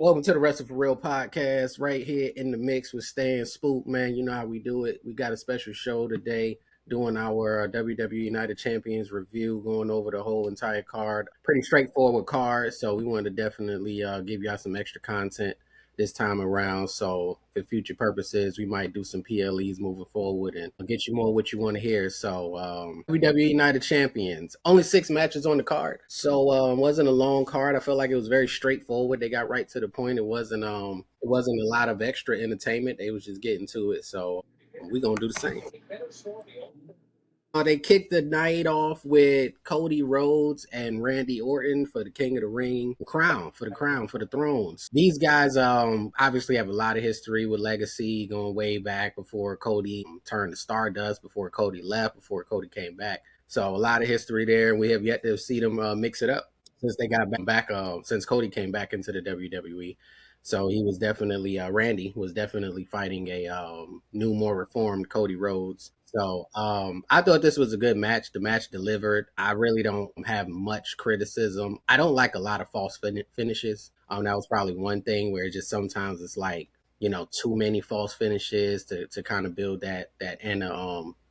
Welcome to the Wrestle for Real podcast, right here in the mix with Stan Spook, man. You know how we do it. We got a special show today doing our WWE Night of Champions review, going over the whole entire card. Pretty straightforward card, so we wanted to definitely give y'all some extra content this time around. So for future purposes, we might do some PLEs moving forward and get you more what you want to hear. So WWE Night of Champions, only 6 matches on the card, so wasn't a long card. I felt like it was very straightforward. They got right to the point. It wasn't a lot of extra entertainment. They was just getting to it. So we're gonna do the same. They kicked the night off with Cody Rhodes and Randy Orton for the King of the Ring crown, for the thrones. These guys obviously have a lot of history with legacy going way back before Cody turned to Stardust, before Cody left, before Cody came back. So a lot of history there, and we have yet to see them mix it up since they got back since Cody came back into the WWE. So he was definitely Randy was definitely fighting a new, more reformed Cody Rhodes. So I thought this was a good match. The match delivered. I really don't have much criticism. I don't like a lot of false finishes. That was probably one thing where just sometimes it's like, too many false finishes to kind of build that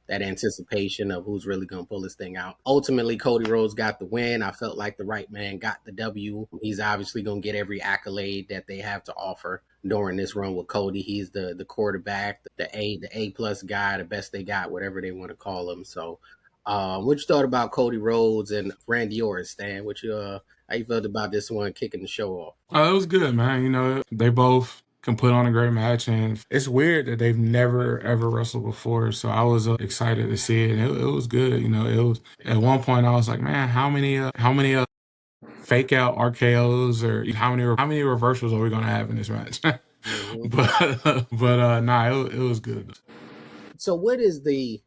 anticipation of who's really going to pull this thing out. Ultimately, Cody Rhodes got the win. I felt like the right man got the W. He's obviously going to get every accolade that they have to offer during this run with Cody. He's the quarterback, the A plus guy, the best they got, whatever they want to call him. So, what you thought about Cody Rhodes and Randy Orton, Stan? How you felt about this one kicking the show off? It was good, man. They both can put on a great match, and it's weird that they've never ever wrestled before. So I was excited to see it, and it was good. It was at one point I was like, man, how many fake out RKO's or how many reversals are we gonna have in this match? Mm-hmm. but nah, it was good. So, what is the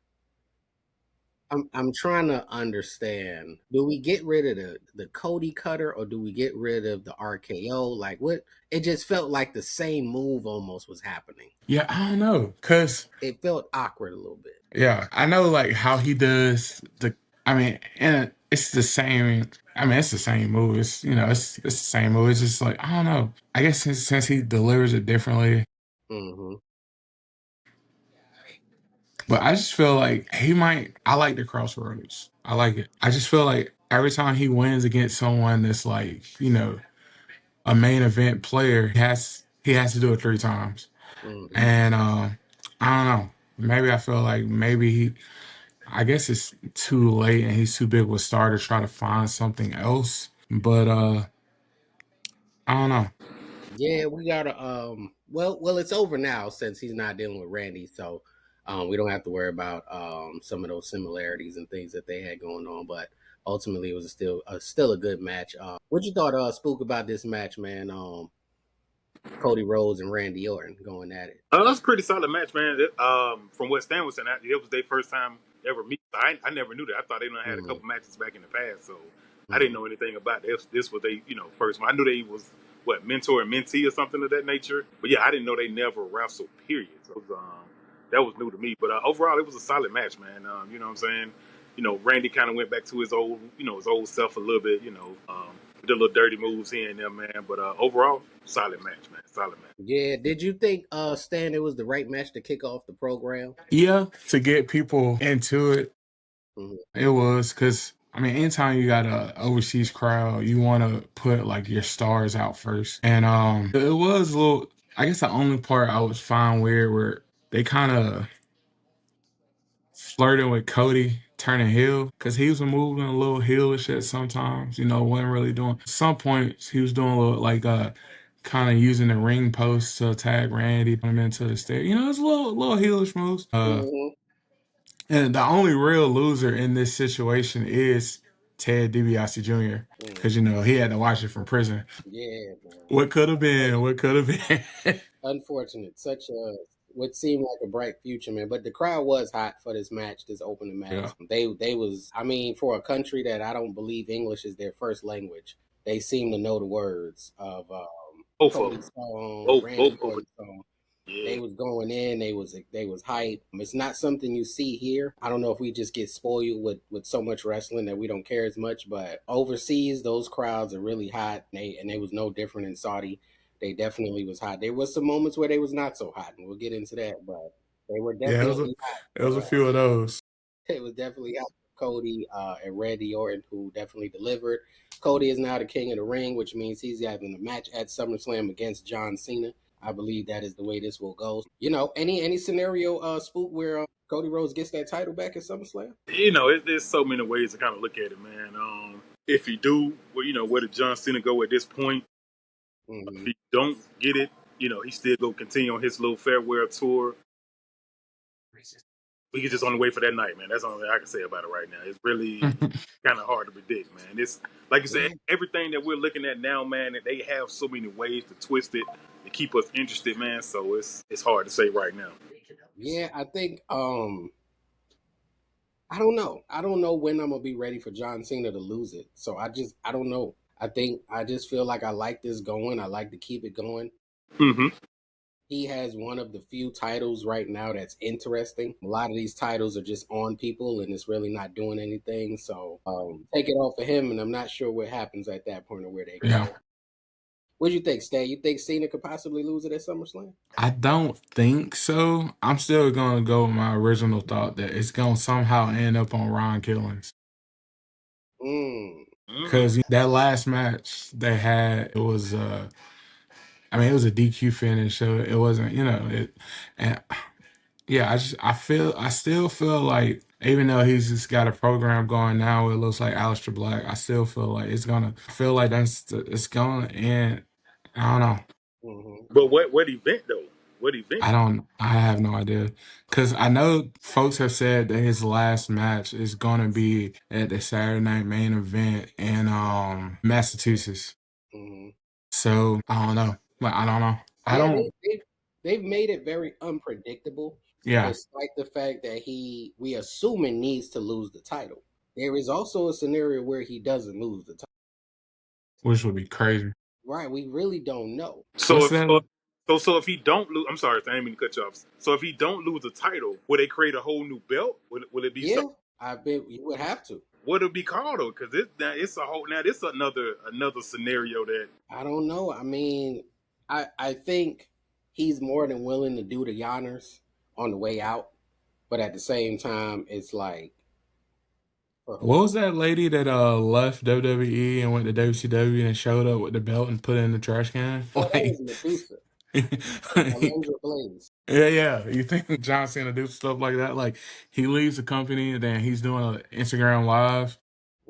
I'm trying to understand. Do we get rid of the Cody cutter or do we get rid of the RKO? Like what? It just felt like the same move almost was happening. Yeah, I don't know, cause It felt awkward a little bit. yeah, I know like how he does the. I mean, and it's the same. I mean, it's the same move. It's the same move. It's just like I don't know. I guess since he delivers it differently, Mm-hmm. but I just feel like he might. I like the crossroads. I like it. I just feel like every time he wins against someone that's like a main event player, he has to do it 3 times. Mm-hmm. And I don't know. Maybe I feel like I guess it's too late and he's too big of a star to try to find something else. But I don't know. Yeah, we gotta well it's over now since he's not dealing with Randy, so we don't have to worry about some of those similarities and things that they had going on, but ultimately it was still a good match. What you thought Spook about this match, man? Cody Rhodes and Randy Orton going at it. That's a pretty solid match, man. From what Stan was saying, it was their first time ever meet. I never knew that. I thought they done had a Mm-hmm. couple matches back in the past, so I didn't Mm-hmm. know anything about this. This was they, first one. I knew they was what mentor and mentee or something of that nature, but yeah, I didn't know they never wrestled. Period. So that was new to me. But overall, it was a solid match, man. You know what I'm saying? Randy kind of went back to his old self a little bit. Did a little dirty moves here and there, man. But overall, solid match, man. Solid match. Yeah, did you think Stan it was the right match to kick off the program? Yeah, to get people into it, Mm-hmm. it was because I mean, anytime you got a overseas crowd, you want to put like your stars out first, and it was a little. I guess the only part I was fine weird where they kind of flirting with Cody turning heel because he was moving a little heelish at sometimes. Wasn't really doing. Some points he was doing a little like kind of using the ring post to tag Randy, put him into the stage. It's a little heelish moves. Mm-hmm. And the only real loser in this situation is Ted DiBiase Jr. because Mm-hmm. he had to watch it from prison. Yeah, man. What could have been? What could have been? Unfortunate. Such a what seemed like a bright future, man. But the crowd was hot for this match, this opening match. Yeah. They was, I mean, for a country that I don't believe English is their first language, they seem to know the words of Both of them. Cody's song, Both Randy of them. Orton's song. They Yeah. was going in. They was hype. It's not something you see here. I don't know if we just get spoiled with so much wrestling that we don't care as much. But overseas, those crowds are really hot. And they was no different in Saudi. They definitely was hot. There was some moments where they was not so hot, and we'll get into that, but they were Yeah, definitely it was a hot. few of those. It was definitely hot for Cody and Randy Orton, who definitely delivered. Cody is now the king of the ring, which means he's having a match at SummerSlam against John Cena. I believe that is the way this will go. Any scenario, Spook, where Cody Rhodes gets that title back at SummerSlam? There's so many ways to kind of look at it, man. If he do, well, where did John Cena go at this point? If Mm-hmm. he don't get it, he still go continue on his little farewell tour. We can just only wait for that night, man. That's the only thing I can say about it right now. It's really kind of hard to predict, man. It's like you said, Yeah, everything that we're looking at now, man. They have so many ways to twist it to keep us interested, man. So it's hard to say right now. yeah. I think I don't know. I don't know when I'm gonna be ready for John Cena to lose it. So I don't know. I just feel like I like this going. I like to keep it going. Hmm. He has one of the few titles right now that's interesting. A lot of these titles are just on people and it's really not doing anything. So take it off of him, and I'm not sure what happens at that point or where they Yeah. go. What do you think, Stan? You think Cena could possibly lose it at SummerSlam? I don't think so. I'm still gonna go with my original thought that it's gonna somehow end up on Ron Killings. Mm, Cause that last match they had, it was I mean it was a DQ finish, so it wasn't, and yeah, I still feel like even though he's just got a program going now, it looks like Aleister Black. I still feel like I feel like it's gonna end. I don't know. hmm But what event though? What event? I have no idea. Because I know folks have said that his last match is going to be at the Saturday Night Main Event in Massachusetts. hmm So I don't know. Like, I don't know. I Yeah, don't, they've made it very unpredictable, yeah, despite the fact that we assuming needs to lose the title. There is also a scenario where he doesn't lose the title. which would be crazy. Right, we really don't know. So What's if so, that? so if he don't lose, I'm sorry, I didn't mean to cut you off. So if he don't lose the title, will they create a whole new belt? Will it be Yeah, something? I bet you would have to. What it be called though? Because it's a whole now. This another scenario that I don't know. I mean, I think he's more than willing to do the honors on the way out, but at the same time, it's like for What who? was that lady that left WWE and went to WCW and showed up with the belt and put it in the trash can? Oh, that Like, was Medusa, like, Alundra Blaze. yeah, yeah. You think John Cena do stuff like that? Like he leaves the company and then he's doing an Instagram live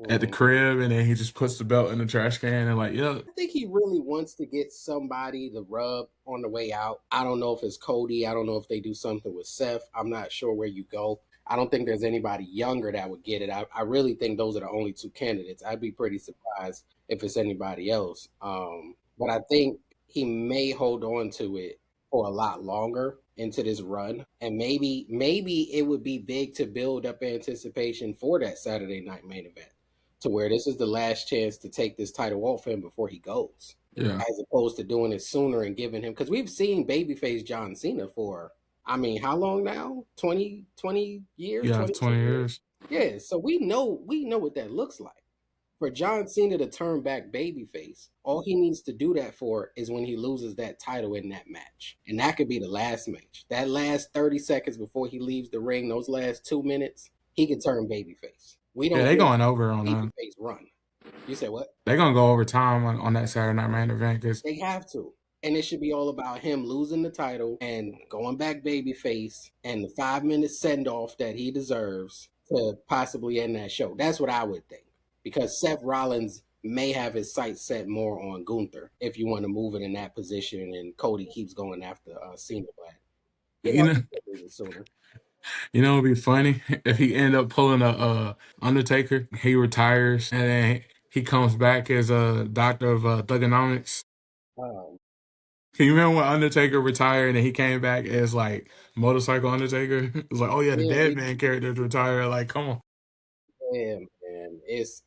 at the Mhm. crib and then he just puts the belt in the trash can and like, yeah, I think he really wants to get somebody to rub on the way out. I don't know if it's Cody. I don't know if they do something with Seth. I'm not sure where you go. I don't think there's anybody younger that would get it. I really think those are the only two candidates. I'd be pretty surprised if it's anybody else. But I think he may hold on to it for a lot longer into this run. And maybe it would be big to build up anticipation for that Saturday night main event to where this is the last chance to take this title off him before he goes, yeah, as opposed to doing it sooner and giving him, because we've seen babyface John Cena for, I mean, how long now? 20 years, yeah, 20 some 20 years. years. Yeah, so we know what that looks like. For John Cena to turn back babyface, all he needs to do that for is when he loses that title in that match. And that could be the last match. That last 30 seconds before he leaves the ring, those last 2 minutes, he can turn babyface. We Yeah, don't they get going over on that. babyface run. You said what? They gonna go over time on that Saturday Night Main Event because They have to. And it should be all about him losing the title and going back babyface and the 5 minute send off that he deserves to possibly end that show. That's what I would think. Because Seth Rollins may have his sights set more on Gunther if you want to move it in that position and Cody keeps going after Cena. But you know he could lose it sooner. it'd be funny if he end up pulling a Undertaker. He retires and then he comes back as a doctor of thugonomics. Um, Can you remember when Undertaker retired and he came back as like Motorcycle Undertaker? It was like, oh yeah, the yeah, dead man character's retired. Like, come on. yeah, man.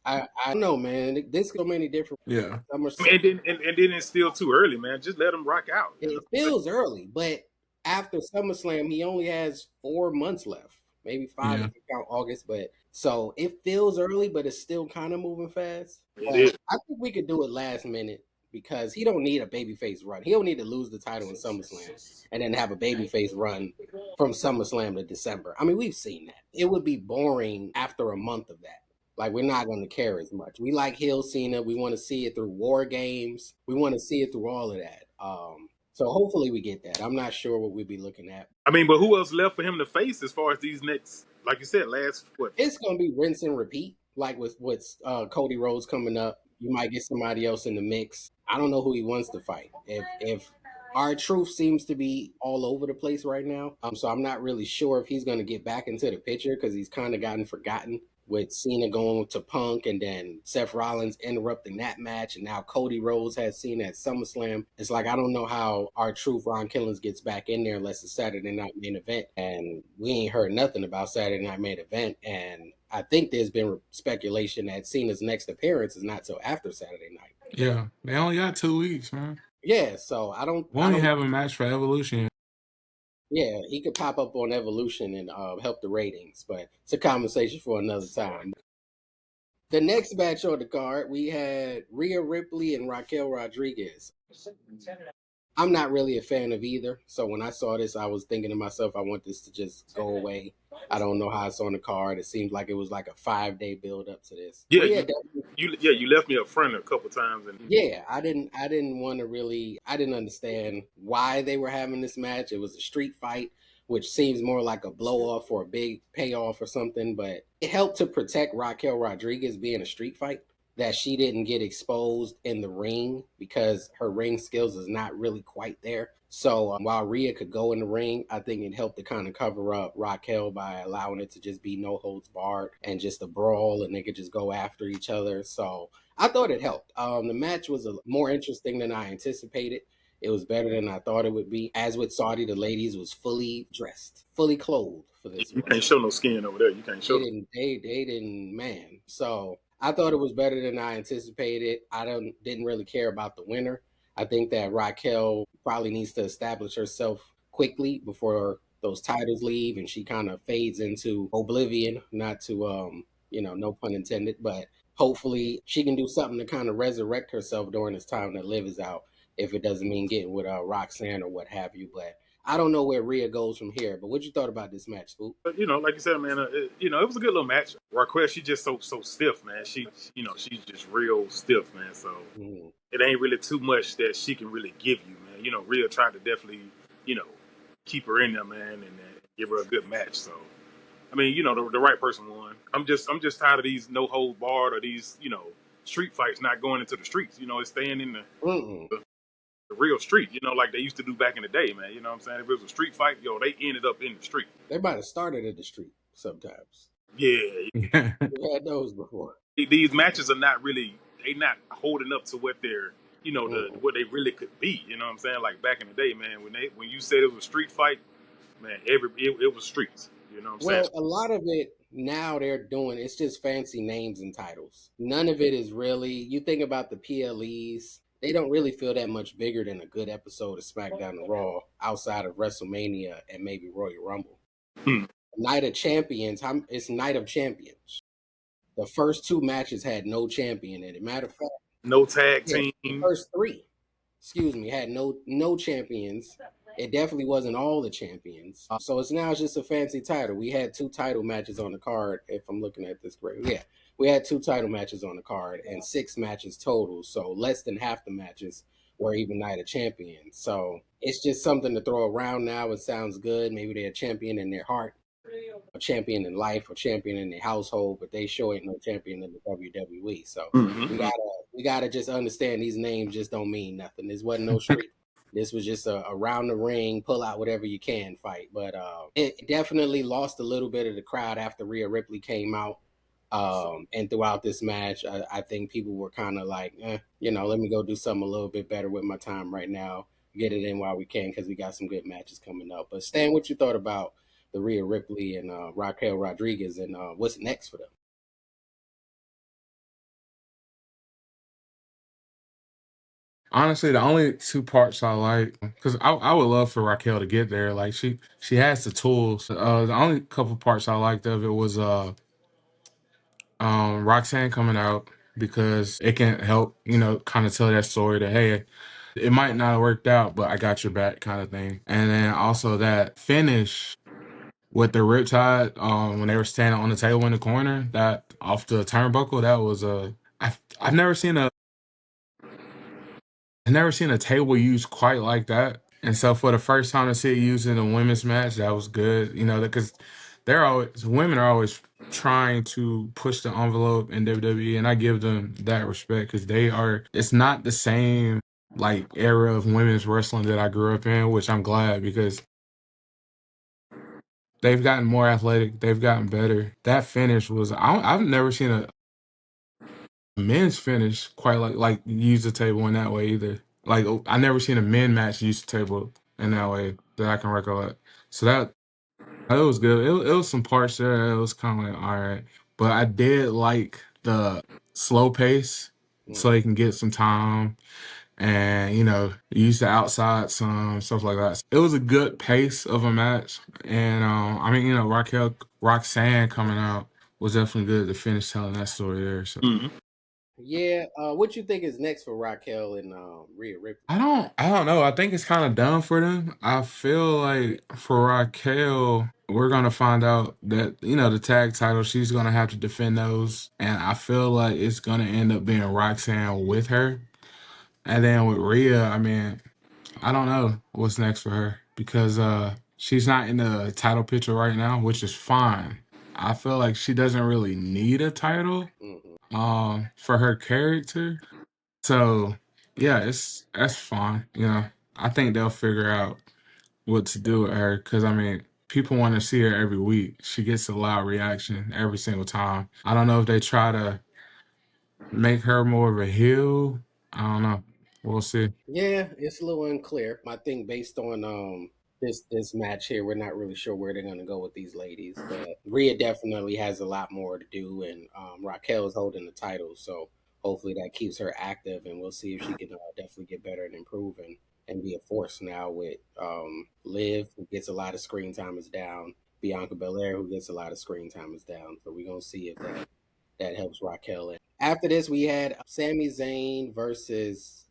I don't know, man. This so many different Yeah. summer. and then it's still too early, man. Just let him rock out. It feels early, but after SummerSlam, he only has 4 months left, maybe five if Yeah. you count August. But so it feels early, but it's still kind of moving fast. It But is. I think we could do it last minute. because he don't need a babyface run. He don't need to lose the title in SummerSlam and then have a babyface run from SummerSlam to December. I mean, we've seen that. It would be boring after a month of that. Like, we're not going to care as much. We like heel Cena. We want to see it through War Games. We want to see it through all of that. So hopefully we get that. I'm not sure what we'd be looking at. I mean, but who else left for him to face as far as these next, like you said, last what? It's going to be rinse and repeat. Like with Cody Rhodes coming up, you might get somebody else in the mix. I don't know who he wants to fight. If our truth seems to be all over the place right now, so I'm not really sure if he's going to get back into the picture because he's kind of gotten forgotten with Cena going to Punk and then Seth Rollins interrupting that match, and now Cody Rhodes has Cena at SummerSlam. It's like I don't know how our truth Ron Killings gets back in there unless it's Saturday Night Main Event, and we ain't heard nothing about Saturday Night Main Event. And I think there's been speculation that Cena's next appearance is not till after Saturday night. Yeah, they only got 2 weeks, man. Yeah, so I don't. We only have a match for Evolution. Yeah, he could pop up on Evolution and help the ratings, but it's a conversation for another time. The next match on the card, we had Rhea Ripley and Raquel Rodriguez. I'm not really a fan of either, so when I saw this, I was thinking to myself, I want this to just go away. I don't know how it's on the card. It seemed like it was like a 5-day build up to this. Yeah, Yeah, you left me up front a couple times, and yeah, I didn't want to really. I didn't understand why they were having this match. It was a street fight, which seems more like a blow off or a big payoff or something. But it helped to protect Raquel Rodriguez being a street fight, that she didn't get exposed in the ring because her ring skills is not really quite there. So while Rhea could go in the ring, I think it helped to kind of cover up Raquel by allowing it to just be no holds barred and just a brawl, and they could just go after each other. So I thought it helped. The match was more interesting than I anticipated. It was better than I thought it would be. As with Saudi, the ladies was fully dressed, fully clothed for this you one. can't show no skin over there. You can't show. They didn't, man. So I thought it was better than I anticipated. I didn't really care about the winner. I think that Raquel probably needs to establish herself quickly before those titles leave and she kind of fades into oblivion. Not to no pun intended, but hopefully she can do something to kind of resurrect herself during this time that Liv is out. If it doesn't mean getting with Roxanne or what have you, but I don't know where Rhea goes from here. But what you thought about this match, Spook? But like you said, man, it was a good little match. Raquel, she just so stiff, man. She's just real stiff, man. So it ain't really too much that she can really give you, man. Rhea tried to definitely, keep her in there, man, and give her a good match. So, I mean, the right person won. I'm just tired of these no hold barred or these, street fights not going into the streets. It's staying in the real street, like they used to do back in the day, man. You know what I'm saying? If it was a street fight, they ended up in the street. They might have started in the street sometimes. Yeah. We had those before. These matches are not holding up to what they're, what they really could be. You know what I'm saying? Like back in the day, man, when you said it was a street fight, man, it was streets. You know what I'm saying? Well, a lot of it now they're doing, it's just fancy names and titles. None of it is really, you think about the PLEs, they don't really feel that much bigger than a good episode of SmackDown or Raw outside of WrestleMania and maybe Royal Rumble. Night of Champions, it's Night of Champions. The first 2 matches had no champion in it. Matter of fact, no tag team. The first 3, had no champions. It definitely wasn't all the champions. So it's now just a fancy title. We had 2 title matches on the card, if I'm looking at this correctly. Yeah, we had 2 title matches on the card and 6 matches total. So less than half the matches were even Night of Champions. So it's just something to throw around now. It sounds good. Maybe they're a champion in their heart, a champion in life, a champion in their household, but they sure ain't no champion in the WWE. So we gotta just understand these names just don't mean nothing. This wasn't no street. This was just a around the ring, pull out whatever you can fight. But it definitely lost a little bit of the crowd after Rhea Ripley came out. And throughout this match, I think people were kind of like, let me go do something a little bit better with my time right now. Get it in while we can because we got some good matches coming up. But Stan, what you thought about the Rhea Ripley and Raquel Rodriguez and what's next for them? Honestly, the only 2 parts I like, because I would love for Raquel to get there. Like she has the tools. The only couple parts I liked of it was Roxanne coming out because it can help, kind of tell that story that, hey, it might not have worked out, but I got your back kind of thing. And then also that finish with the Riptide, when they were standing on the table in the corner, that off the turnbuckle, that was I've never seen a table used quite like that. And so for the first time to see it used in a women's match, that was good. Because women are always trying to push the envelope in WWE, and I give them that respect because it's not the same like era of women's wrestling that I grew up in, which I'm glad because they've gotten more athletic, they've gotten better. That finish was I've never seen a men's finish quite like use the table in that way either. Like I never seen a men match use the table in that way that I can recollect. So that was good. It was some parts there. It was kind of like all right, but I did like the slow pace so they can get some time and use the outside some stuff like that. It was a good pace of a match, and I mean Roxanne coming out was definitely good to finish telling that story there. So. Mm-hmm. Yeah, what you think is next for Raquel and Rhea Ripley? I don't know. I think it's kind of done for them. I feel like for Raquel, we're gonna find out that the tag title she's gonna have to defend those, and I feel like it's gonna end up being Roxanne with her. And then with Rhea, I mean, I don't know what's next for her because she's not in the title picture right now, which is fine. I feel like she doesn't really need a title for her character. So yeah, that's fine. I think they'll figure out what to do with her because I mean, people want to see her every week. She gets a loud reaction every single time. I don't know if they try to make her more of a heel. I don't know. We'll see. Yeah, it's a little unclear. I think based on this match here, we're not really sure where they're going to go with these ladies. But Rhea definitely has a lot more to do, and Raquel is holding the title, so hopefully that keeps her active, and we'll see if she can definitely get better and improve and be a force now with Liv, who gets a lot of screen time, is down. Bianca Belair, who gets a lot of screen time, is down. So we're gonna see if that helps Raquel. And after this, we had Sami Zayn versus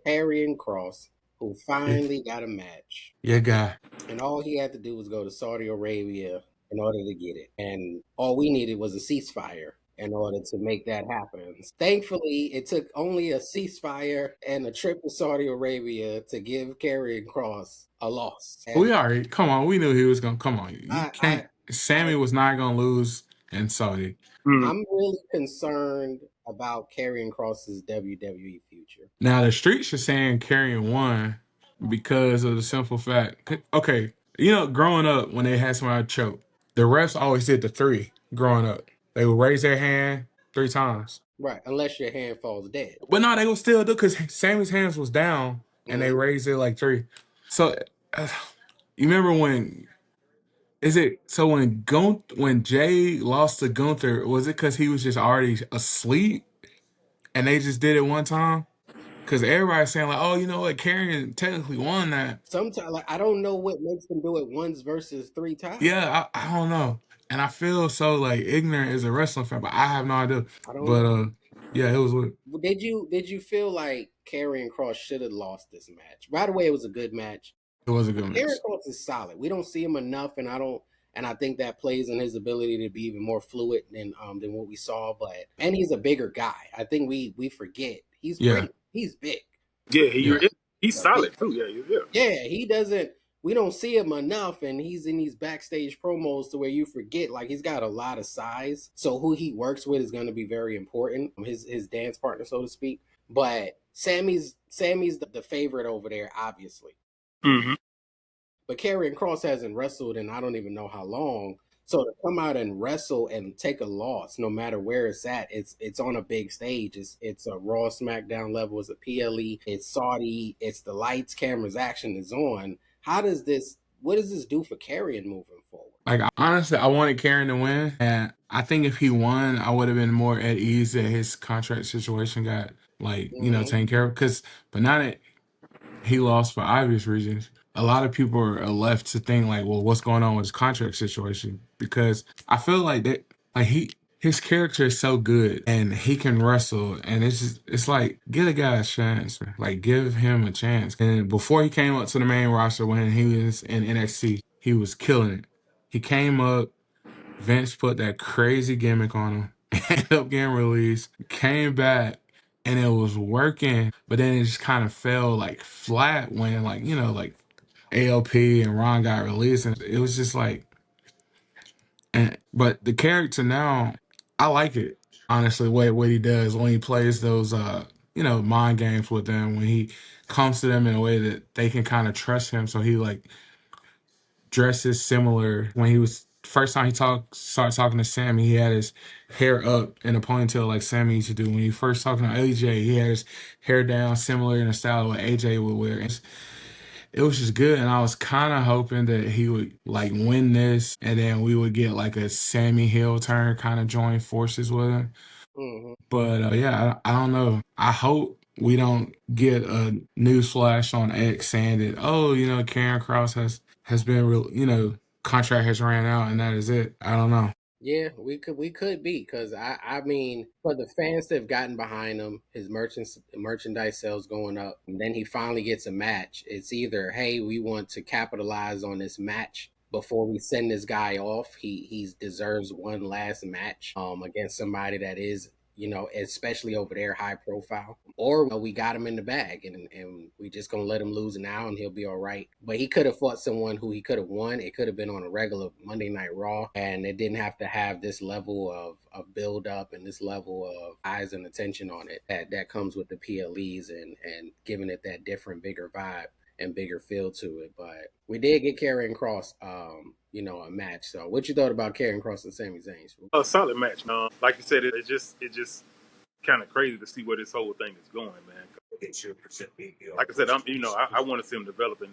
Karrion Cross, who finally got a match. Yeah, guy. And all he had to do was go to Saudi Arabia in order to get it. And all we needed was a ceasefire in order to make that happen. Thankfully, it took only a ceasefire and a trip to Saudi Arabia to give Karrion Cross a loss. And We already come on. We knew he was gonna come on. You I, I, can't. Sammy was not gonna lose in Saudi. Mm-hmm. I'm really concerned about Karrion Cross's WWE future. Now the streets are saying Carrying won because of the simple fact. Okay, growing up when they had somebody choke, the refs always did the three. Growing up, they would raise their hand 3 times. Right, unless your hand falls dead. But no, they would still do because Sammy's hands was down and they Mhm. raised it like 3. So you remember when? Is it so when Jay lost to Gunther? Was it because he was just already asleep and they just did it one time? Because everybody's saying like, oh, you know what, Carrion technically won that. Sometimes, like, I don't know what makes them do it once versus 3 times. Yeah, I don't know, and I feel so like ignorant as a wrestling fan, but I have no idea. I don't But know. yeah, it was lit. Did you feel like Karrion Cross should have lost this match? By the way, it was a good match. It was a good match. Karrion Cross is solid. We don't see him enough, and I think that plays in his ability to be even more fluid than what we saw. And he's a bigger guy. I think we forget he's Yeah, great. He's big. Yeah, yeah. he's solid too. Yeah. Yeah, he doesn't. We don't see him enough, and he's in these backstage promos to where you forget, like, he's got a lot of size. So who he works with is going to be very important. His dance partner, so to speak. But Sammy's the favorite over there, obviously. Mm-hmm. But Karrion Cross hasn't wrestled in I don't even know how long. So to come out and wrestle and take a loss, no matter where it's at, it's on a big stage. It's a Raw, SmackDown level. It's a PLE. It's Saudi. It's the lights, cameras, action is on. What does this do for Karrion moving forward? Like honestly, I wanted Karrion to win, and I think if he won, I would have been more at ease that his contract situation got taken care of. But now that he lost for obvious reasons, a lot of people are left to think like, well, what's going on with his contract situation? Because I feel like that, like he his character is so good and he can wrestle, and it's like, give a guy a chance, man. Like, give him a chance. And before he came up to the main roster, when he was in NXT, he was killing it. He came up, Vince put that crazy gimmick on him, ended up getting released, came back, and it was working, but then it just kind of fell like flat when, like, like ALP and Ron got released, and it was just like, but the character now, I like it, honestly. What he does when he plays those mind games with them, when he comes to them in a way that they can kind of trust him, so he like dresses similar. When he was first time he started talking to Sammy, he had his hair up in a ponytail like Sammy used to do. When he first talking to AJ, he had his hair down similar in the style of what AJ would wear. It was just good, and I was kind of hoping that he would like win this, and then we would get like a Sammy Hill turn, kind of join forces with him. Hmm. But yeah, I don't know. I hope we don't get a news flash on X saying that, oh, Karen Cross has been real, contract has ran out and that is it. I don't know. Yeah, we could be because I mean for the fans that have gotten behind him, his merchandise sales going up, and then he finally gets a match. It's either, hey, we want to capitalize on this match before we send this guy off. He deserves one last match against somebody that is, especially over there, high profile. Or we got him in the bag and we just gonna let him lose now and he'll be all right. But he could have fought someone who he could have won. It could have been on a regular Monday Night Raw, and it didn't have to have this level of build up and this level of eyes and attention on it that comes with the PLEs and giving it that different, bigger vibe and bigger feel to it. But we did get Karrion Cross, a match. So what you thought about Karrion Cross and Sami Zayn? A solid match. Like you said, it just kind of crazy to see where this whole thing is going, man. Like I said, I want to see him develop and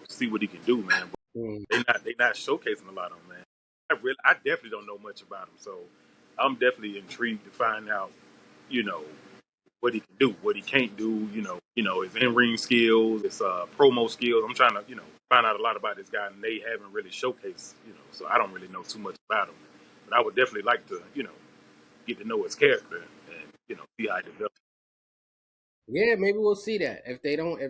see what he can do, man. But Mm. they not showcasing a lot of him, man. I definitely don't know much about him, so I'm definitely intrigued to find out, you know, what he can do, what he can't do, his in ring skills, his promo skills. I'm trying to, find out a lot about this guy, and they haven't really showcased, so I don't really know too much about him. But I would definitely like to, get to know his character and, see how he develops. Yeah, maybe we'll see that. If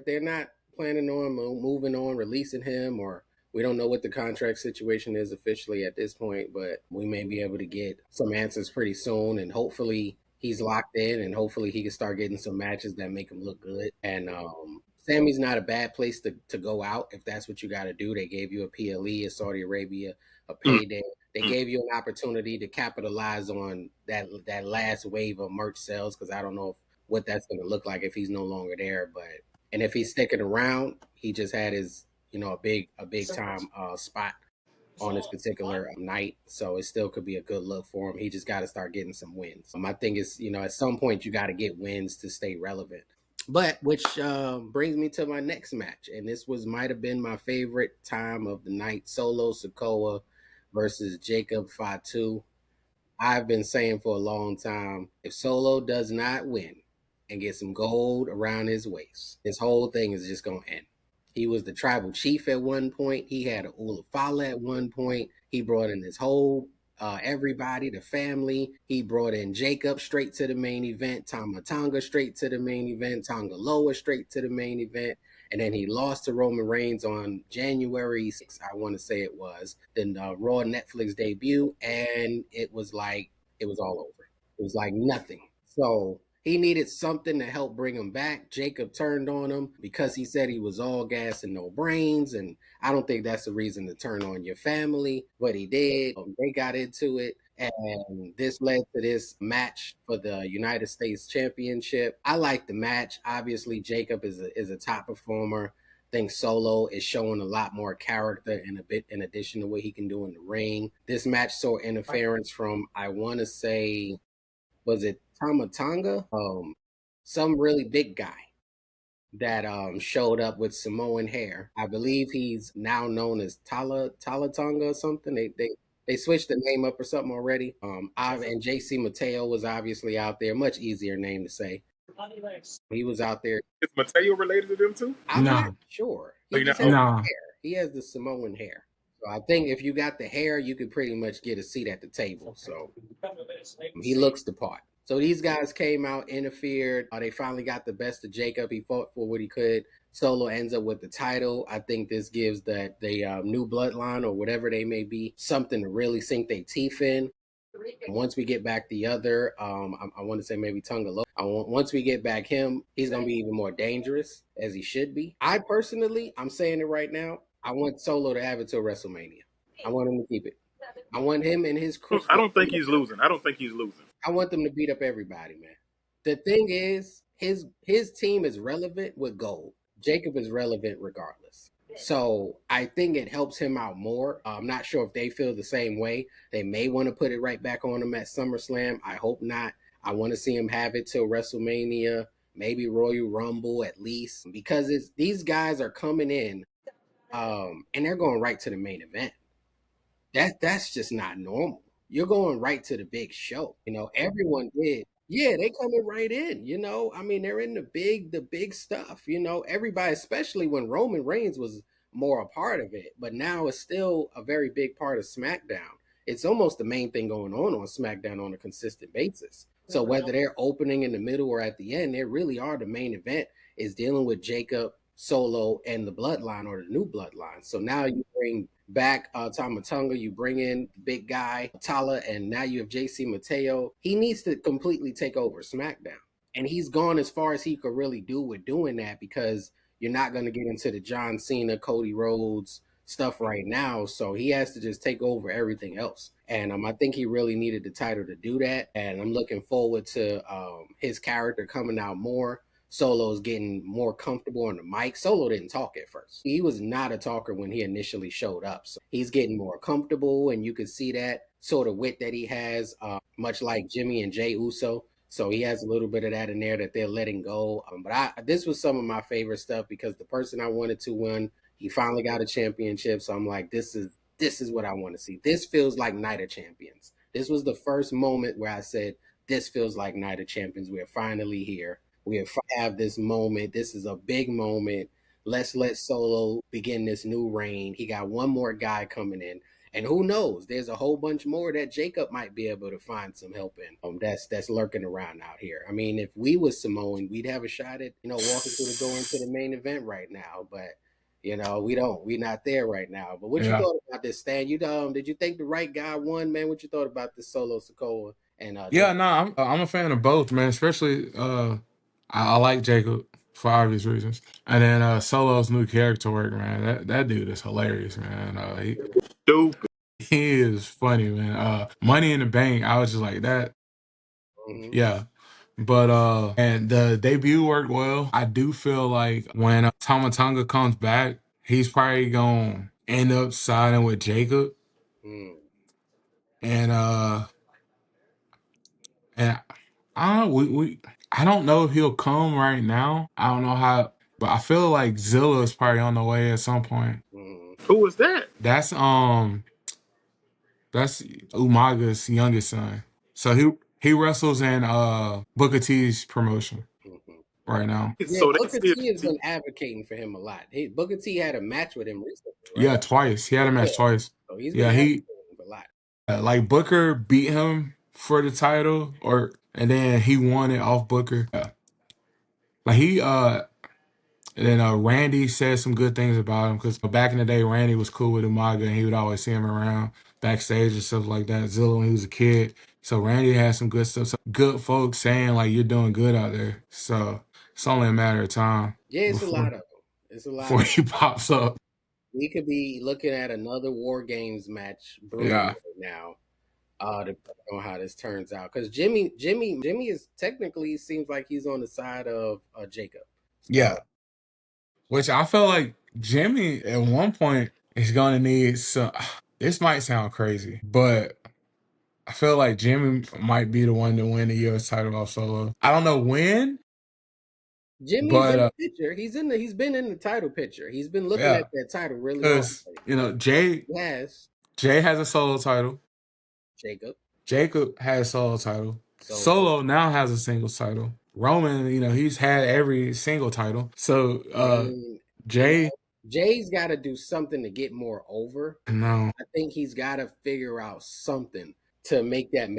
they're not planning on moving on, releasing him, or we don't know what the contract situation is officially at this point, but we may be able to get some answers pretty soon, and hopefully he's locked in, and hopefully he can start getting some matches that make him look good. And Sammy's not a bad place to go out if that's what you got to do. They gave you a PLE in Saudi Arabia, a Mm, payday. They mm. gave you an opportunity to capitalize on that last wave of merch sales because I don't know what that's going to look like if he's no longer there. But and if he's sticking around, he just had his a big time spot on this particular night, so it still could be a good look for him. He just got to start getting some wins. My thing is, at some point you got to get wins to stay relevant. But which brings me to my next match, and this might have been my favorite time of the night: Solo Sikoa versus Jacob Fatu. I've been saying for a long time, if Solo does not win and get some gold around his waist, this whole thing is just gonna end. He was the tribal chief at one point. He had a Ulafala at one point. He brought in his whole everybody, the family. He brought in Jacob straight to the main event, Tama Tonga straight to the main event, Tonga Loa straight to the main event. And then he lost to Roman Reigns on January 6th, I want to say it was. Then Raw Netflix debut, and it was like it was all over. It was like nothing. So he needed something to help bring him back. Jacob turned on him because he said he was all gas and no brains, and I don't think that's a reason to turn on your family, but he did. They got into it. And this led to this match for the United States Championship. I like the match. Obviously, Jacob is a top performer. I think Solo is showing a lot more character and a bit in addition to what he can do in the ring. This match saw interference from, I want to say, was it Tamatanga? Some really big guy that showed up with Samoan hair. I believe he's now known as Talatonga or something. They switched the name up or something already. And JC Mateo was obviously out there. Much easier name to say. He was out there. Is Mateo related to them too? I'm not Nah, sure. Oh, He just has okay. the nah. hair. He has the Samoan hair. So I think if you got the hair, you could pretty much get a seat at the table. So he looks the part. So these guys came out, interfered. They finally got the best of Jacob. He fought for what he could. Solo ends up with the title. I think this gives that the new bloodline or whatever they may be something to really sink their teeth in. Once we get back the other, I want to say maybe Tonga Low. Once we get back him, he's gonna be even more dangerous as he should be. I personally, I'm saying it right now. I want Solo to have it till WrestleMania. I want him to keep it. I want him and his crew. I don't think he's losing. I don't think he's losing. I want them to beat up everybody, man. The thing is, his team is relevant with gold. Jacob is relevant regardless. So I think it helps him out more. I'm not sure if they feel the same way. They may want to put it right back on him at SummerSlam. I hope not. I want to see him have it till WrestleMania, maybe Royal Rumble at least, because these guys are coming in, and they're going right to the main event. That's just not normal. You're going right to the big show. Everyone did. Yeah, they coming right in. I mean, they're in the big stuff. Everybody, especially when Roman Reigns was more a part of it, but now it's still a very big part of SmackDown. It's almost the main thing going on SmackDown on a consistent basis. So whether they're opening in the middle or at the end, they really are the main event. Is dealing with Jacob, Solo, and the Bloodline or the new Bloodline. So now you bring back Tama Tonga, you bring in the big guy Tala, and now you have JC Mateo. He needs to completely take over SmackDown, and he's gone as far as he could really do with doing that, because you're not going to get into the John Cena, Cody Rhodes stuff right now. So he has to just take over everything else. And I think he really needed the title to do that. And I'm looking forward to his character coming out more. Solo's getting more comfortable on the mic. Solo didn't talk at first. He was not a talker when he initially showed up. So he's getting more comfortable, and you can see that sort of wit that he has, much like Jimmy and Jey Uso. So he has a little bit of that in there that they're letting go. But this was some of my favorite stuff, because the person I wanted to win, he finally got a championship. So I'm like, this is what I want to see. This feels like Night of Champions. This was the first moment where I said, this feels like Night of Champions. We're finally here. We have this moment. This is a big moment. Let's let Solo begin this new reign. He got one more guy coming in. And who knows? There's a whole bunch more that Jacob might be able to find some help in. That's lurking around out here. I mean, if we was Samoan, we'd have a shot at walking through the door into the main event right now. But we don't. We're not there right now. But what you thought about this, Stan? Did you think the right guy won, man? What you thought about this Solo Sikoa and Yeah, no, I'm a fan of both, man. Especially I like Jacob for obvious reasons, and then Solo's new character work, man. That dude is hilarious, man. Stupid. He is funny, man. Money in the Bank, I was just like that. Mhm. Yeah. But and the debut worked well. I do feel like when Tama Tonga comes back, he's probably gonna end up siding with Jacob. Mm. And and I don't know, I don't know if he'll come right now. I don't know how, but I feel like Zilla is probably on the way at some point. Mm. Who was that? That's Umaga's youngest son. So he wrestles in Booker T's promotion Mhm. right now. Yeah, So Booker that's it. T has been advocating for him a lot. Booker T had a match with him recently, right? Yeah, twice. He had a Yeah. match twice. So he's been Yeah, advocating for a lot. like Booker beat him for the title, and then he won it off Booker. Yeah. Like and then Randy said some good things about him, because back in the day, Randy was cool with Umaga, and he would always see him around backstage and stuff like that. Zilla when he was a kid. So Randy had some good stuff. So good folks saying like you're doing good out there. So it's only a matter of time Yeah, it's a lot before of them. It's a lot before of them. he pops up. We could be looking at another War Games match brewing Yeah. right now, depending on how this turns out. Because Jimmy is technically seems like he's on the side of Jacob. Yeah. So Which I feel like Jimmy at one point is gonna need some. This might sound crazy, but I feel like Jimmy might be the one to win the US title off Solo. I don't know when, Jimmy's but in the picture. He's been in the title picture. He's been looking yeah, at that title really hard. because Jay Yes, has a solo title. Jacob. Jacob has a solo title. So Solo now has a single title. Roman, he's had every single title. So I mean, Jay Jay's got to do something to get more over. No, I think he's got to figure out something to make it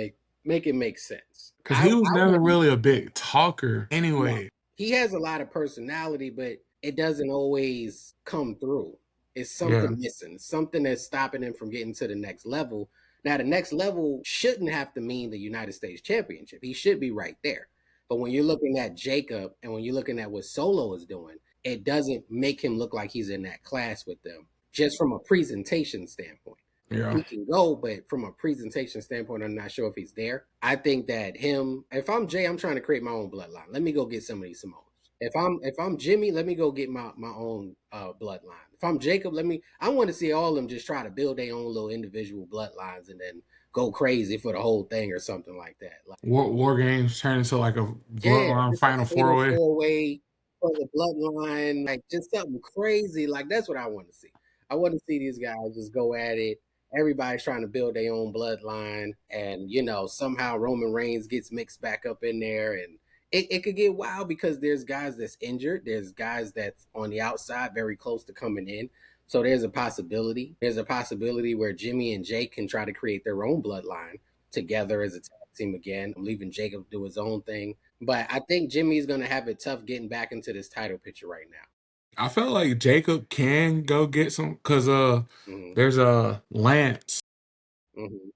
make sense. because he was I never wouldn't. really a big talker No, anyway. he has a lot of personality, but it doesn't always come through. It's Yeah, something missing, something that's stopping him from getting to the next level. Now, the next level shouldn't have to mean the United States Championship. He should be right there. But when you're looking at Jacob and when you're looking at what Solo is doing, it doesn't make him look like he's in that class with them, just from a presentation standpoint. yeah. He can go, but from a presentation standpoint, I'm not sure if he's there. I think that him, if I'm Jay, I'm trying to create my own bloodline. Let me go get some of these Samoans. If I'm Jimmy, let me go get my own bloodline. If I'm Jacob, I want to see all of them just try to build their own little individual bloodlines and then go crazy for the whole thing or something like that. Like, War games turned into like a yeah, bloodline just a final fatal 4-way. four-way for the bloodline, like just something crazy. Like that's what I want to see. I want to see these guys just go at it. Everybody's trying to build their own bloodline, and somehow Roman Reigns gets mixed back up in there, and it could get wild because there's guys that's injured, there's guys that's on the outside, very close to coming in. So there's a possibility. There's a possibility where Jimmy and Jake can try to create their own bloodline together as a tag team again, leaving Jacob do his own thing. But I think Jimmy's going to have it tough getting back into this title picture right now. I felt like Jacob can go get some because Mm-hmm. there's Lance. Mm-hmm.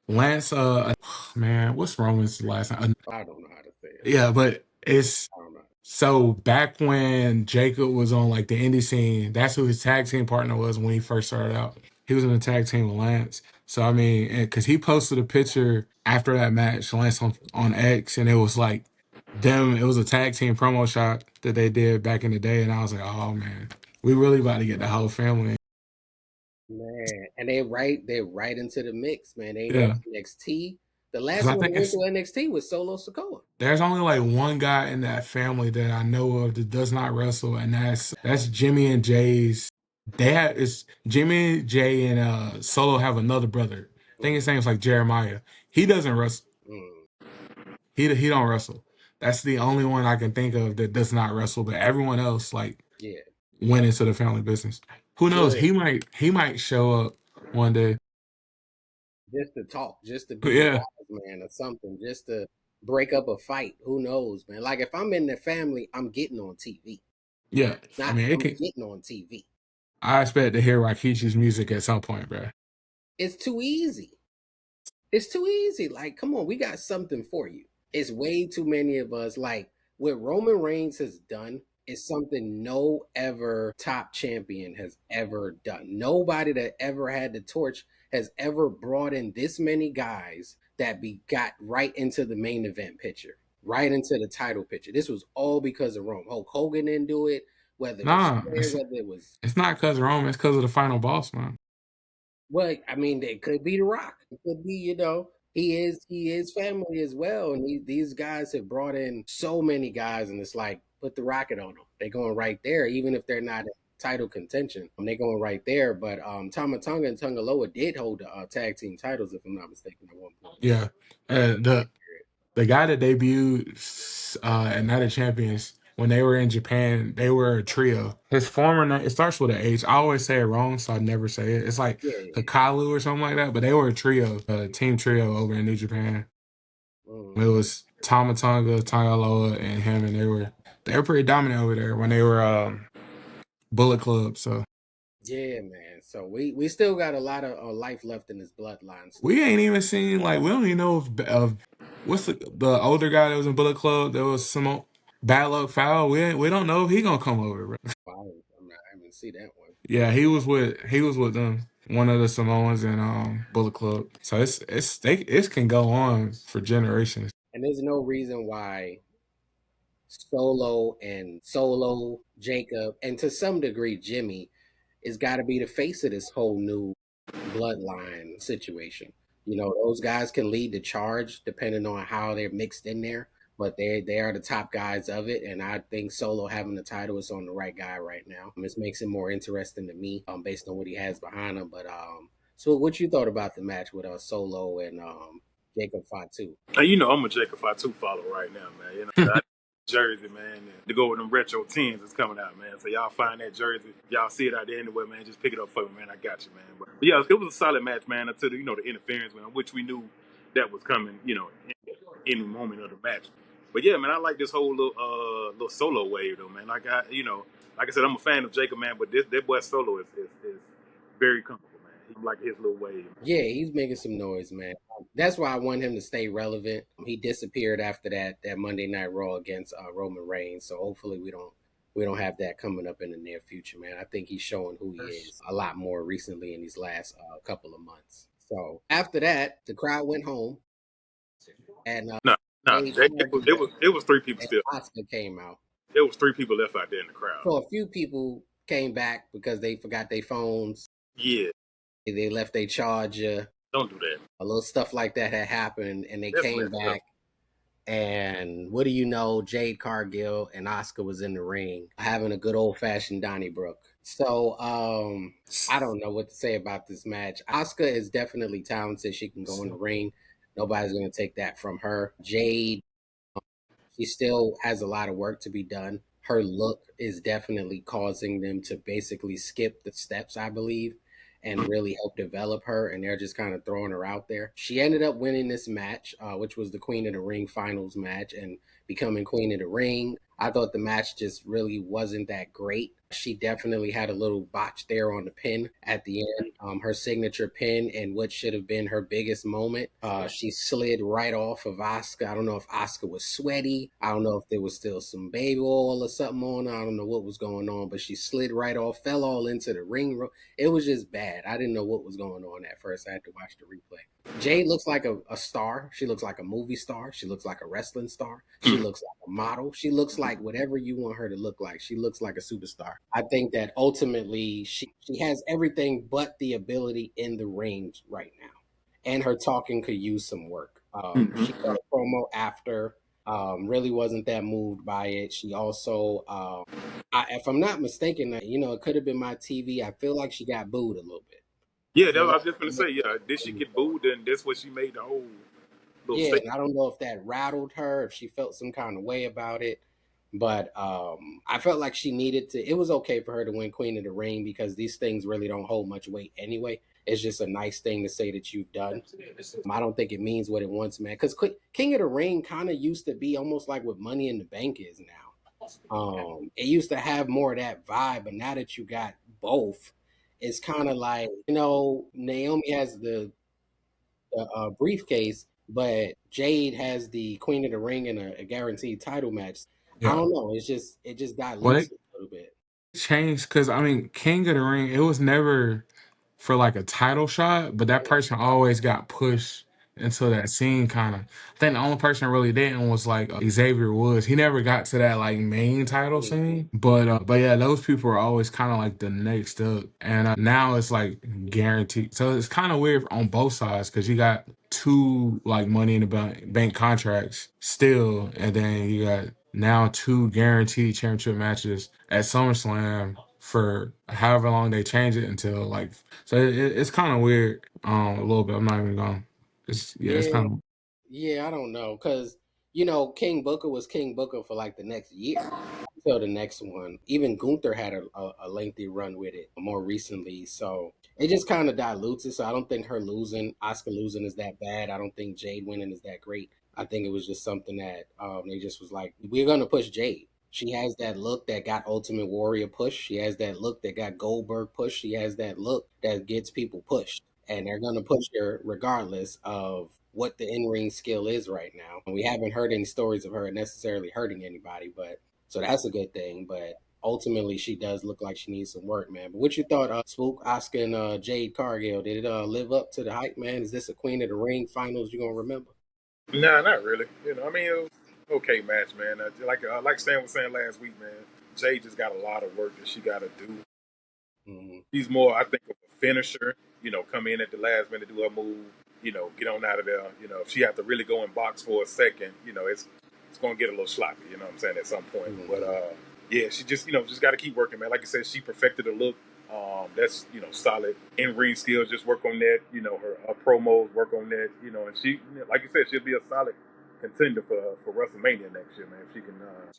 Lance man, what's Roman's last name? I don't know how to say it. Yeah, but it's I don't know. so back when Jacob was on like the indie scene, that's who his tag team partner was when he first started out. He was in the tag team with Lance. So I mean, because he posted a picture after that match, Lance on X, and it was like them. It was a tag team promo shot that they did back in the day, and I was like, oh man, we really about to get the whole family. Man, and they're right into the mix, man. They know Yeah, NXT. The because last I one think that went it's through NXT was Solo Sikoa. there's only like one guy in that family that I know of that does not wrestle, and that's Jimmy and Jay's. They have it's Jimmy, Jay, and Solo have another brother. I think his Mm, name's like Jeremiah. He doesn't wrestle. mm, He don't wrestle. That's the only one I can think of that does not wrestle. But everyone else like yeah, went into the family business. Who knows? good. He might show up one day. Just to talk, just to But be the yeah, wise man or something, just to break up a fight. Who knows, man? Like if I'm in the family, I'm getting on TV. yeah. I Not mean, it I'm can. getting on TV. I expect to hear Rakishi's music at some point, bro. It's too easy. It's too easy. Like, come on, we got something for you. It's way too many of us. Like, what Roman Reigns has done is something no ever top champion has ever done. Nobody that ever had the torch has ever brought in this many guys that got right into the main event picture, right into the title picture. This was all because of Rome. Hulk Hogan didn't do it, whether it was Nah, Flair, whether it was it's not because of Rome. It's because of the final boss, man. well, I mean, it could be The Rock. It could be, he is family as well. And these guys have brought in so many guys, and it's like put the rocket on them. They're going right there, even if they're not in title contention. They're going right there. But Tama Tonga and Tungaloa did hold the tag team titles, if I'm not mistaken, at one point. Yeah, During that time the period. the guy that debuted at Night of Champions when they were in Japan, they were a trio. His former name it starts with an H. I always say it wrong, so I never say it. It's like Yeah, yeah. Hikaru or something like that. But they were a trio, a team trio over in New Japan. It Mhm. was Tama Tonga, Tangaloa, and him, and they were pretty dominant over there when they were Bullet Club. So Yeah, man. So we still got a lot of life left in this bloodline we still. ain't even seen like we don't even know of what's the older guy that was in Bullet Club. There was some Bad Luck Foul. We don't know if he gonna come over, bro. I didn't see that one. Yeah, he was with them. One of the Samoans in Bullet Club. So it can go on for generations. And there's no reason why Solo, Jacob, and to some degree Jimmy is got to be the face of this whole new bloodline situation. Those guys can lead the charge depending on how they're mixed in there, but they are the top guys of it. And I think Solo having the title is on the right guy right now. This makes it more interesting to me, based on what he has behind him. But so what you thought about the match with Solo and Jacob Fatu? And I'm a Jacob Fatu follower right now, man. jersey, man. And to go with them retro 10s is coming out, man. So y'all find that jersey. Y'all see it out there anywhere, man. Just pick it up for me, man. I got you, man. But yeah, it was a solid match, man, until the, the interference, man, which we knew that was coming, in the moment of the match. But yeah, man, I like this whole little solo wave though, man. Like I said, I'm a fan of Jacob, man, but that boy solo is very comfortable, man. He like his little wave. Yeah, he's making some noise, man. That's why I want him to stay relevant. He disappeared after that Monday Night Raw against Roman Reigns, so hopefully we don't have that coming up in the near future, man. I think he's showing who he is a lot more recently in these last couple of months. So after that, the crowd went home, and No, no, Jade it was three people and still. Asuka came out. There was three people left out there in the crowd. So a few people came back because they forgot their phones. Yeah, They left their charger. don't do that. A little stuff like that had happened, and they That's came messed up. back. And what do you know? Jade Cargill and Oscar was in the ring having a good old fashioned Donnybrook. So I don't know what to say about this match. Oscar is definitely talented. She can go in the ring. Nobody's gonna take that from her. Jade, she still has a lot of work to be done. Her look is definitely causing them to basically skip the steps, I believe, and really help develop her. And they're just kind of throwing her out there. She ended up winning this match, which was the Queen of the Ring finals match, and becoming Queen of the Ring. I thought the match just really wasn't that great. She definitely had a little botch there on the pin at the end. Her signature pin and what should have been her biggest moment. She slid right off of Asuka. I don't know if Asuka was sweaty. I don't know if there was still some baby oil or something on her. I don't know what was going on, but she slid right off, fell all into the ring. It was just bad. I didn't know what was going on at first. I had to watch the replay. Jade looks like a star. She looks like a movie star. She looks like a wrestling star. She looks like a model. She looks like whatever you want her to look like. She looks like a superstar. I think that ultimately she has everything but the ability in the ring right now. And her talking could use some work. She cut a promo after. Really wasn't that moved by it. She also, if I'm not mistaken, it could have been my TV. I feel like she got booed a little bit. I Yeah, that's feel what I like was just gonna say. Yeah, did she get booed? And that's what she made the whole little yeah, statement. and I don't know if that rattled her, if she felt some kind of way about it. But I felt like she needed to. It was okay for her to win Queen of the Ring because these things really don't hold much weight anyway. It's just a nice thing to say that you've done. I don't think it means what it once meant because King of the Ring kind of used to be almost like what Money in the Bank is now. It used to have more of that vibe, but now that you got both, it's kind of like Naomi has the briefcase, but Jade has the Queen of the Ring and a guaranteed title match. I Yeah. don't know. It just Well, dilutes they it a little bit. changed because I mean, King of the Ring, it was never for like a title shot, but that person always got pushed into that scene kind of. I think the only person really didn't was like Xavier Woods. He never got to that like main title scene, but yeah, those people are always kind of like the next up, and now it's like guaranteed. So it's kind of weird on both sides because you got two like Money in the Bank contracts still, and then you got now two guaranteed championship matches at SummerSlam for however long they change it until like so it's kind of weird a little bit. I'm not even going. It's Yeah, kind of yeah, I don't know because King Booker was King Booker for like the next year until the next one. Even Gunther had a lengthy run with it more recently, so it just kind of dilutes it. So I don't think Oscar losing is that bad. I don't think Jade winning is that great. I think it was just something that they just was like, we're gonna push Jade. She has that look that got Ultimate Warrior push. She has that look that got Goldberg push. She has that look that gets people pushed. And they're going to push her regardless of what the in ring skill is right now. We haven't heard any stories of her necessarily hurting anybody, but so that's a good thing. But ultimately, she does look like she needs some work, man. But what you thought, Spook, Oscar, and Jade Cargill? Did it live up to the hype, man? Is this a Queen of the Ring finals you're going to remember? Nah, not really. I mean, it was okay match, man. Like Stan was saying last week, man. Jay just got a lot of work that she got to do. Mm-hmm. She's more, I think, of a finisher. Come in at the last minute, do her move. Get on out of there. If she have to really go and box for a second, it's going to get a little sloppy. You know what I'm saying at some point. But Mm-hmm. yeah, she just got to keep working, man. Like I said, she perfected the look. That's solid in ring skills. Just work on that. Her promos work on that. And she, like you said, she'll be a solid contender for WrestleMania next year, man. If she can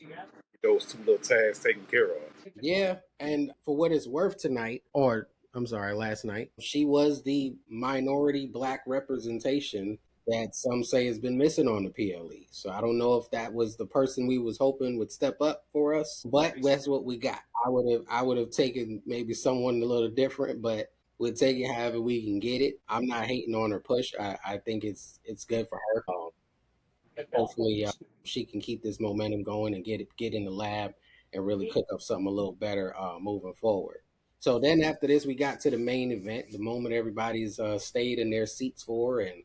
get those two little tags taken care of. Yeah, and for what it's worth tonight, or I'm sorry, last night, she was the minority black representation that some say has been missing on the PLE. So I don't know if that was the person we was hoping would step up for us, but that's what we got. I would have taken maybe someone a little different, but we'll take it however we can get it. I'm not hating on her push. I think it's good for her. Hopefully, she can keep this momentum going and get in the lab and really cook up something a little better moving forward. So then after this, we got to the main event, the moment everybody's stayed in their seats for, and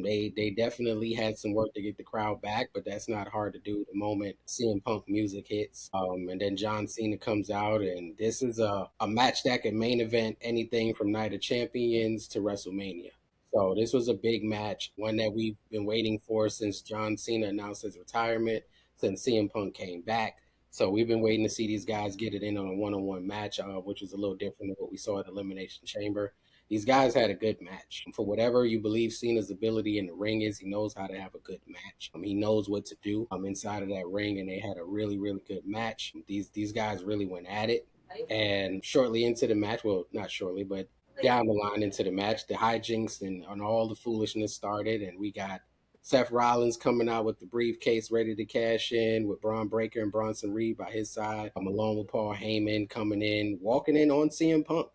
they definitely had some work to get the crowd back, but that's not hard to do. The moment CM Punk music hits, and then John Cena comes out, and this is a match that can main event anything from Night of Champions to WrestleMania. So this was a big match, one that we've been waiting for since John Cena announced his retirement, since CM Punk came back. So we've been waiting to see these guys get it in on a one-on-one match, which was a little different than what we saw at Elimination Chamber. These guys had a good match. For whatever you believe Cena's ability in the ring is, he knows how to have a good match. He knows what to do inside of that ring, and they had a really, really good match. These guys really went at it. And shortly into the match, well, not shortly, but down the line into the match, the hijinks and all the foolishness started, and we got Seth Rollins coming out with the briefcase ready to cash in with Braun Breaker and Bronson Reed by his side. Along with Paul Heyman coming in, walking in on CM Punk.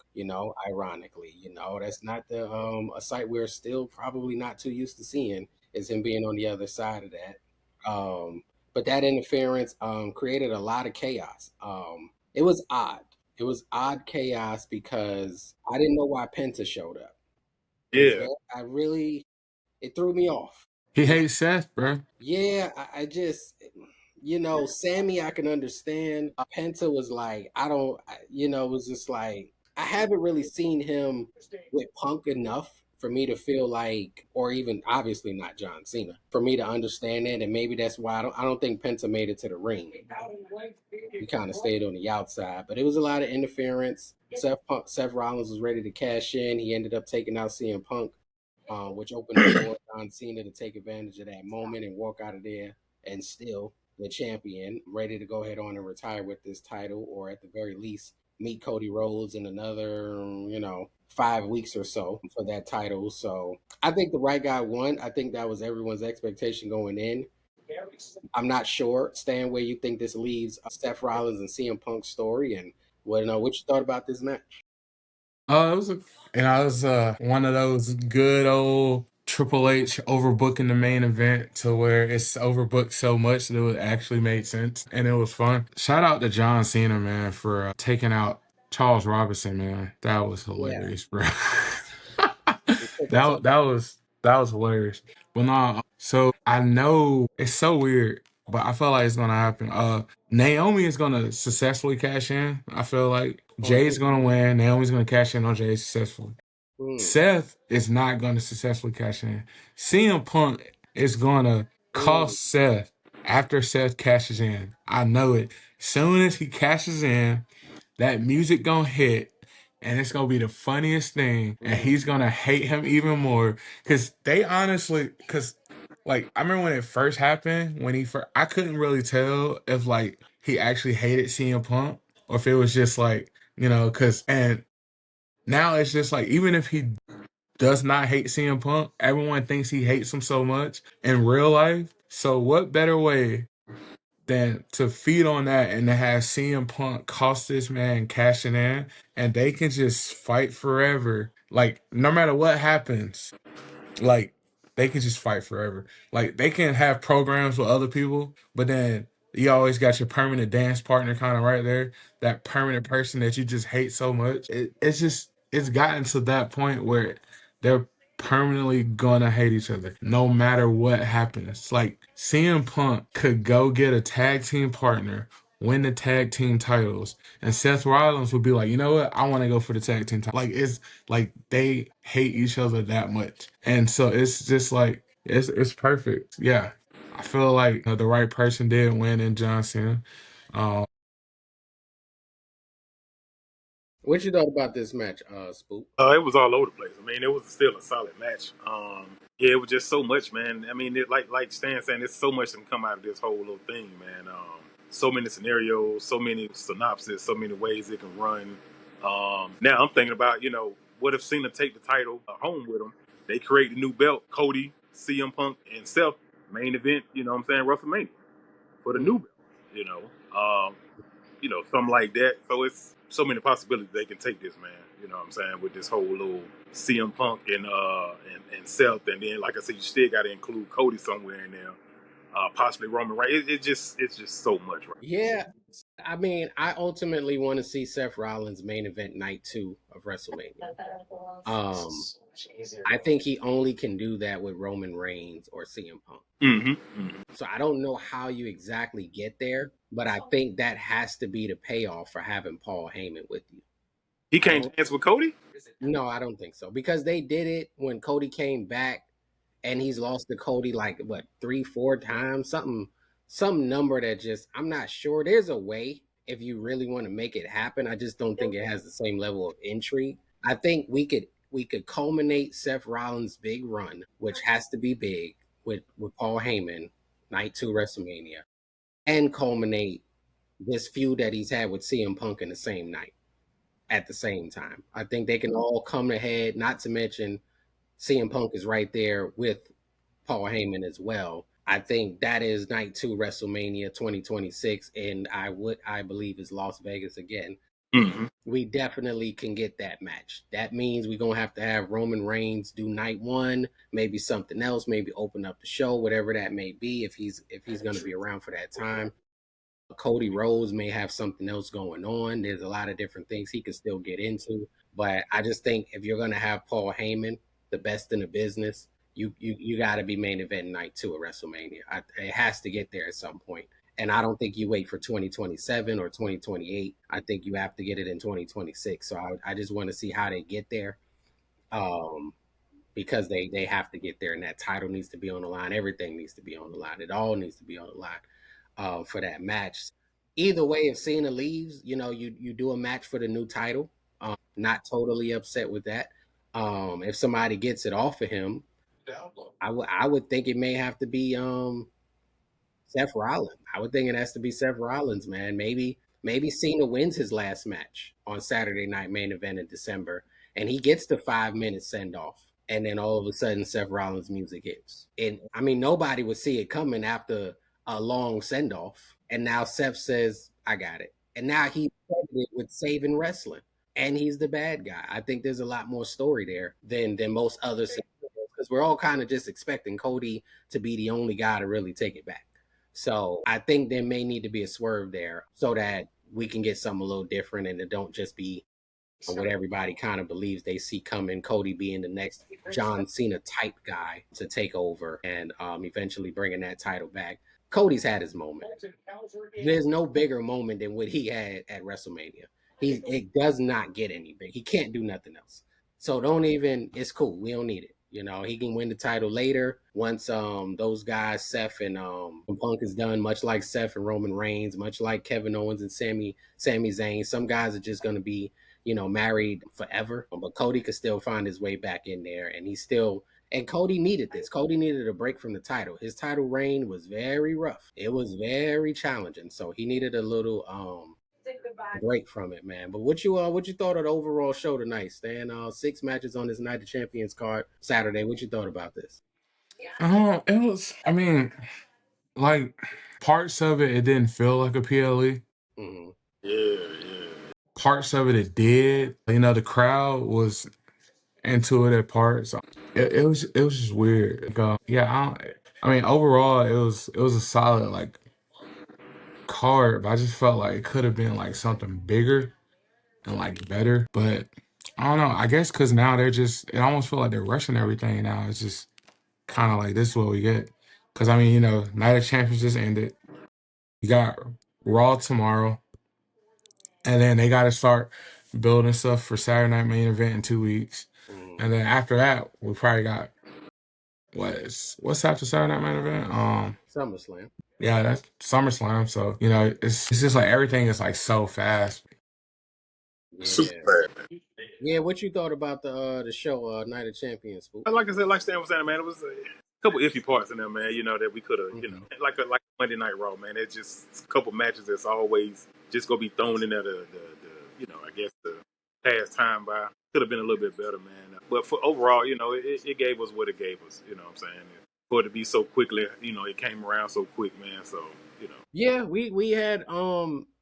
Ironically, that's not the a sight we're still probably not too used to seeing is him being on the other side of that. But that interference created a lot of chaos. It was odd. It was odd chaos because I didn't know why Penta showed up. Yeah, I really, it threw me off. He It, hates Seth, bro. yeah, I just, Sammy, I can understand. Penta was like, I don't, it was just like, I haven't really seen him with Punk enough for me to feel like, or even obviously not John Cena, for me to understand it. And maybe that's why I don't think Penta made it to the ring. He kind of stayed on the outside, but it was a lot of interference. Seth Rollins was ready to cash in. He ended up taking out CM Punk, which opened the door for John Cena to take advantage of that moment and walk out of there and still the champion, ready to go ahead on and retire with this title, or at the very least meet Cody Rhodes in another, 5 weeks or so for that title. So I think the right guy won. I think that was everyone's expectation going in. I'm not sure, Stan, where you think this leaves Seth Rollins and CM Punk's story, and what you thought about this match. It was one of those good old Triple H overbooking the main event to where it's overbooked so much that it actually made sense and it was fun. Shout out to John Cena, man, for taking out Charles Robinson, man. That was Yeah, hilarious, bro. he took it to That was hilarious. But nah, so I know it's so weird, but I feel like it's gonna happen. Naomi is gonna successfully cash in. I feel like on Jay's who? gonna win. Naomi's gonna cash in on Jay successfully. Hmm. Seth is not gonna successfully cash in. CM Punk is gonna Hmm. cost Seth after Seth cashes in. I know it. Soon as he cashes in, that music gonna hit, and it's gonna be the funniest thing, and Hmm. he's gonna hate him even more. Cause like I remember when it first happened, when he first, I couldn't really tell if like he actually hated CM Punk or if it was just like cause and now it's just like even if he does not hate CM Punk, everyone thinks he hates him so much in real life. So what better way than to feed on that and to have CM Punk cost this man cashing in and they can just fight forever. Like no matter what happens, like they can just fight forever. Like they can have programs with other people, but then you always got your permanent dance partner kind of right there. That permanent person that you just hate so much. It's gotten to that point where they're permanently gonna hate each other no matter what happens. Like CM Punk could go get a tag team partner, win the tag team titles, and Seth Rollins would be like, you know what? I want to go for the tag team title. Like it's like they hate each other that much, and so it's just like it's perfect. Yeah, I feel like the right person did win in John Cena. Um, What you thought about this match, Spook? It was all over the place. I mean, it was still a solid match. Yeah, it was just so much, man. I mean, like Stan saying, there's so much that can come out of this whole little thing, man. So many scenarios, so many synopses, so many ways it can run. Now I'm thinking about, what if Cena take the title home with him? They create the new belt, Cody, CM Punk, and Seth main event. You know what I'm saying? WrestleMania for the new belt. You know, um, something like that. So it's so many possibilities they can take this, man. You know what I'm saying? With this whole little CM Punk and Seth, and then like I said, you still got to include Cody somewhere in there, possibly Roman. Right? It's just so much, right? Yeah, I mean, I ultimately want to see Seth Rollins main event night 2 of WrestleMania. Um, I think he only can do that with Roman Reigns or CM Punk. Mm-hmm. Mm-hmm. So I don't know how you exactly get there, but I think that has to be the payoff for having Paul Heyman with you. He I can't don't. dance with Cody. No, I don't think so because they did it when Cody came back, and he's lost to Cody like what 3, 4 times, some number that just I'm not sure. There's a way if you really want to make it happen. I just don't think it has the same level of intrigue. I think we could culminate Seth Rollins' big run, which has to be big with Paul Heyman, night 2 WrestleMania, and culminate this feud that he's had with CM Punk in the same night at the same time. I think they can all come ahead, not to mention CM Punk is right there with Paul Heyman as well. I think that is night 2 WrestleMania 2026, and I believe is Las Vegas again. Mm-hmm. We definitely can get that match. That means we're gonna have to have Roman Reigns do night 1, maybe something else, maybe open up the show, whatever that may be, if he's gonna be around for that time. Cody Rhodes may have something else going on. There's a lot of different things he could still get into. But I just think if you're going to have Paul Heyman, the best in the business, you got to be main event night 2 at WrestleMania. It has to get there at some point. And I don't think you wait for 2027 or 2028. I think you have to get it in 2026. So I just want to see how they get there. Um, because they have to get there, and that title needs to be on the line. Everything needs to be on the line. It all needs to be on the line for that match. Either way, if Cena leaves, you do a match for the new title. Not totally upset with that. If somebody gets it off of him, I would think it may have to be Seth Rollins. I would think it has to be Seth Rollins, man. Maybe Cena wins his last match on Saturday Night Main Event in December, and he gets the 5 minute send off, and then all of a sudden Seth Rollins' music hits. And I mean, nobody would see it coming after a long send off, and now Seth says, "I got it," and now he's credited with saving wrestling, and he's the bad guy. I think there's a lot more story there than most other scenarios because we're all kind of just expecting Cody to be the only guy to really take it back. So I think there may need to be a swerve there so that we can get something a little different and it don't just be what everybody kind of believes they see coming. Cody being the next John Cena type guy to take over and eventually bringing that title back. Cody's had his moment. There's no bigger moment than what he had at WrestleMania. It does not get any big. He can't do nothing else. So don't even. It's cool. We don't need it. He can win the title later once those guys Seth and Punk is done. Much like Seth and Roman Reigns, much like Kevin Owens and Sami Zayn. Some guys are just gonna be married forever, but Cody could still find his way back in there, and he's still. And Cody needed this. Cody needed a break from the title. His title reign was very rough. It was very challenging. So he needed a little break from it, man. But what you thought of the overall show tonight, Stan? 6 matches on this Night of Champions card Saturday. What you thought about this? It was. I mean, like parts of it didn't feel like a PLE. Mm-hmm. Yeah, yeah. Parts of it did. The crowd was into it at parts. It was just weird. Yeah, I mean, overall, it was a solid card, but I just felt like it could have been like something bigger and like better. But I don't know. I guess because now it almost feel like they're rushing everything now. It's just kind of like this is what we get. Because I mean, Night of Champions just ended. You got Raw tomorrow, and then they got to start building stuff for Saturday Night Main Event in 2 weeks. Mm-hmm. And then after that, we probably got what's after Saturday Night Main Event? SummerSlam. Yeah, that's SummerSlam. So it's just like everything is like so fast. Yeah. Super bad, man. Yeah, what you thought about the show Night of Champions, Spook? Like I said, like Stan was saying, man, it was a couple iffy parts in there, man. You know that we could have, Mm-hmm. like Monday Night Raw, man. It's just a couple matches that's always just gonna be thrown in there I guess the past time by. Could have been a little bit better, man. But for overall, it gave us what it gave us. You know what I'm saying? For it to be so quickly, it came around so quick, man. So, Yeah, we had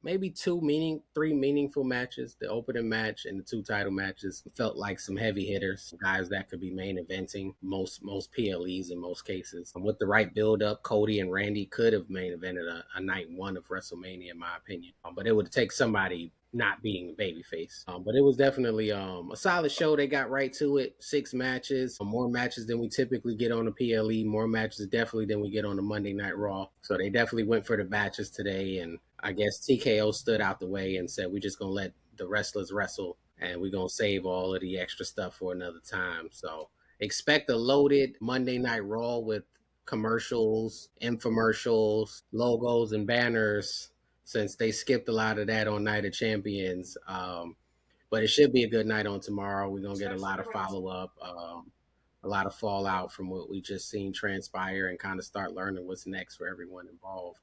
maybe three meaningful matches. The opening match and the two title matches felt like some heavy hitters, guys that could be main eventing most PLEs in most cases. With the right build up, Cody and Randy could have main evented a night one of WrestleMania, in my opinion. But it would take somebody not being a babyface. But it was definitely a solid show. They got right to it. 6 matches, more matches than we typically get on the PLE, more matches definitely than we get on the Monday Night Raw. So they definitely went for the matches today. And I guess TKO stood out the way and said, we're just going to let the wrestlers wrestle and we're going to save all of the extra stuff for another time. So expect a loaded Monday Night Raw with commercials, infomercials, logos, and banners since they skipped a lot of that on Night of Champions. But it should be a good night on tomorrow. We're going to get a lot of follow up, a lot of fallout from what we just seen transpire and kind of start learning what's next for everyone involved.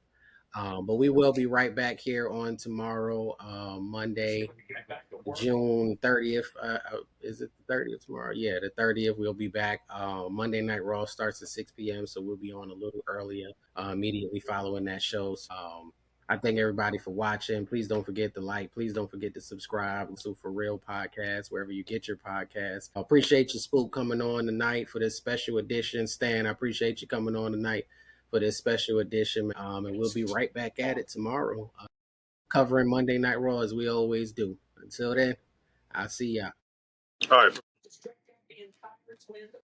But we will be right back here on tomorrow, Monday, June 30th. Is it the 30th tomorrow? Yeah, the 30th. We'll be back. Monday Night Raw starts at 6 p.m., so we'll be on a little earlier, immediately following that show. I thank everybody for watching. Please don't forget to like. Please don't forget to subscribe to For Real Podcast, wherever you get your podcasts. I appreciate you, Spook, coming on tonight for this special edition. Stan, I appreciate you coming on tonight for this special edition. And we'll be right back at it tomorrow, covering Monday Night Raw as we always do. Until then, I'll see y'all. all right.